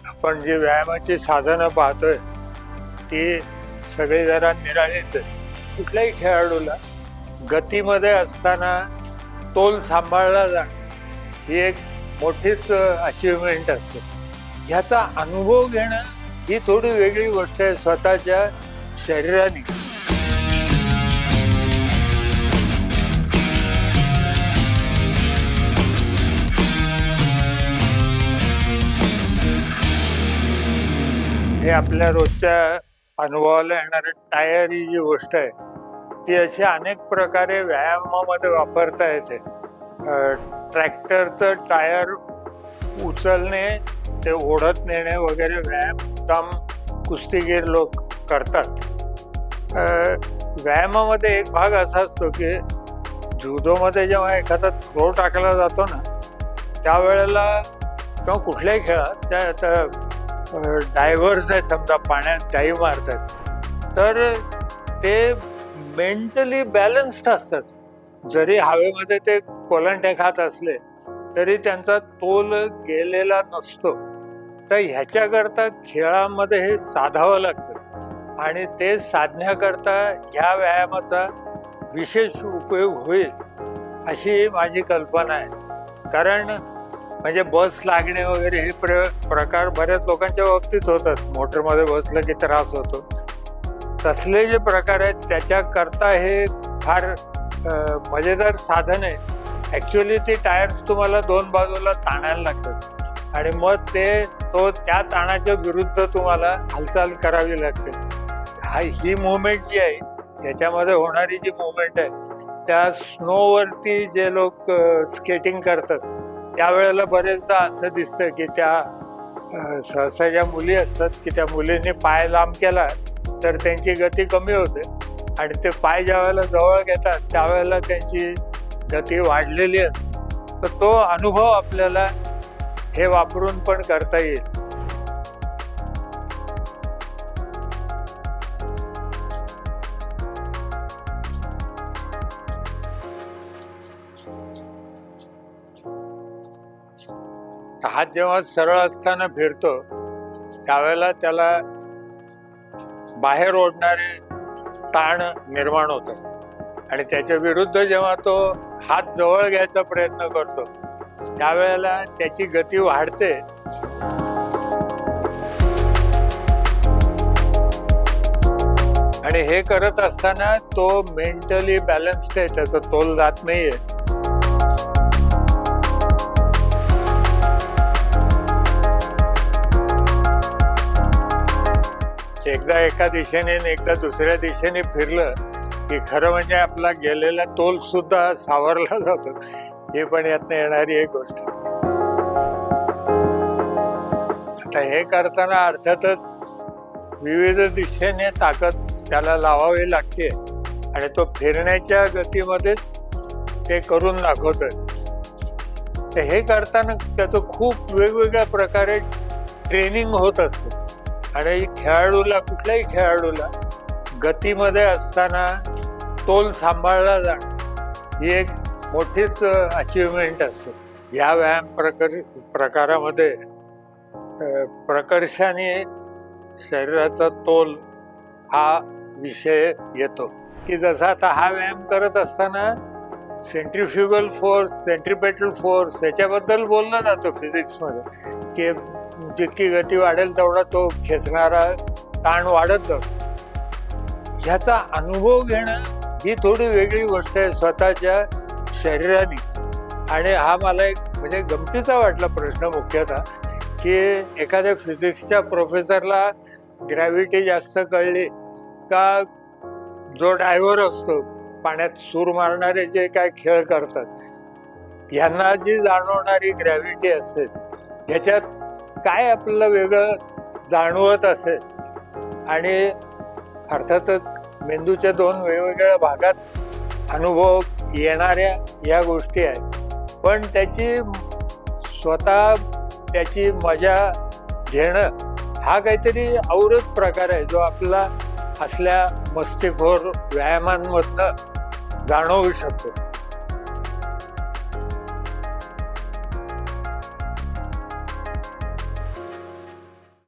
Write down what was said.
आपण जी व्यायामाची साधनं पाहतोय ती सगळी जरा निराळीच आहेत. कुठल्याही खेळाडूला गतीमध्ये असताना तोल सांभाळला जाणं ही एक मोठीच अचिव्हमेंट असते. ह्याचा अनुभव घेणं ही थोडी वेगळी गोष्ट आहे स्वतःच्या शरीराने. हे आपल्या रोजच्या अनुभवाला येणारे टायर ही जी गोष्ट आहे ती अशी अनेक प्रकारे व्यायामामध्ये वापरता येते. ट्रॅक्टरचं टायर उचलणे, ते ओढत नेणे वगैरे व्यायाम काम कुस्तीगीर लोक करतात. व्यायामामध्ये एक भाग असा असतो की जुडोमध्ये जेव्हा एखादा थ्रो टाकला जातो ना त्यावेळेला किंवा कुठल्याही खेळात त्या डायव्हर्स आहेत समजा पाण्यात त्याही मारतात तर ते मेंटली बॅलन्स्ड असतात. जरी हवेमध्ये ते कोलंटे खात असले तरी त्यांचा तोल गेलेला नसतो. तर ह्याच्याकरता खेळामध्ये हे साधावं लागतं आणि ते साधण्याकरता ह्या व्यायामाचा विशेष उपयोग होईल अशी माझी कल्पना आहे. कारण म्हणजे बस लागणे वगैरे हे प्रकार बऱ्याच लोकांच्या बाबतीत होतात. मोटरमध्ये बसलं की त्रास होतो. तसले जे प्रकार आहेत त्याच्याकरता हे फार मजेदार साधन आहे. ॲक्च्युली ती टायर्स तुम्हाला दोन बाजूला ताणायला लागतात आणि मग त्या ताणाच्या विरुद्ध तुम्हाला हालचाल करावी लागते. ही मुवमेंट जी आहे याच्यामध्ये होणारी जी मुवमेंट आहे त्या स्नोवरती जे लोक स्केटिंग करतात त्यावेळेला बरेचदा असं दिसतं की त्या सहसा ज्या मुली असतात की त्या मुलींनी पाय लांब केला तर त्यांची गती कमी होते आणि ते पाय ज्या वेळेला जवळ घेतात त्यावेळेला त्यांची गती वाढलेली असते. तर तो अनुभव आपल्याला हे वापरून पण करता येईल. हात जेव्हा सरळ असताना फिरतो त्यावेळेला त्याला बाहेर ओढणारे ताण निर्माण होतात आणि त्याच्या विरुद्ध जेव्हा तो हात जवळ घ्यायचा प्रयत्न करतो त्यावेळेला त्याची गती वाढते. आणि हे करत असताना तो मेंटली बॅलन्स्ड आहे, त्याचा तोल जात नाहीये. एकदा एका दिशेने एकदा दुसऱ्या दिशेने फिरलं की खरं म्हणजे आपला गेलेला तोल सुद्धा सावरला जातो. हे पण यातनं येणारी एक गोष्ट. आता हे करताना अर्थातच विविध दिशेने ताकद त्याला लावावी लागते आणि तो फिरण्याच्या गतीमध्येच ते करून दाखवतोय. तर हे करताना त्याचं खूप वेगवेगळ्या प्रकारे ट्रेनिंग होत असतं आणि खेळाडूला कुठल्याही खेळाडूला गतीमध्ये असताना तोल सांभाळला जाणं ही एक मोठीच अचिव्हमेंट असते. या व्यायाम प्रकारामध्ये प्रकर्षाने शरीराचा तोल हा विषय येतो की जसा आता हा व्यायाम करत असताना सेंट्रिफ्युगल फोर्स, सेंट्रिपेटल फोर्स याच्याबद्दल बोललं जातं फिजिक्समध्ये की जितकी गती वाढेल तेवढा तो खेचणारा ताण वाढत जातो. ह्याचा अनुभव घेणं ही थोडी वेगळी गोष्ट आहे स्वतःच्या शरीराने. आणि हा मला एक म्हणजे गमतीचा वाटला प्रश्न मुख्यतः की एखाद्या फिजिक्सच्या प्रोफेसरला ग्रॅव्हिटी जास्त कळली का जो डायव्हर असतो पाण्यात सूर मारणारे जे काय खेळ करतात यांना जी जाणवणारी ग्रॅव्हिटी असेल ह्याच्यात काय आपल्याला वेगळं जाणवत असेल. आणि अर्थातच मेंदूच्या दोन वेगवेगळ्या भागात अनुभव येणाऱ्या या गोष्टी आहेत पण त्याची मजा घेणं हा काहीतरी औरच प्रकार आहे जो आपला असल्या मस्तीखोर व्यायामांमधनं जाणवू शकतो.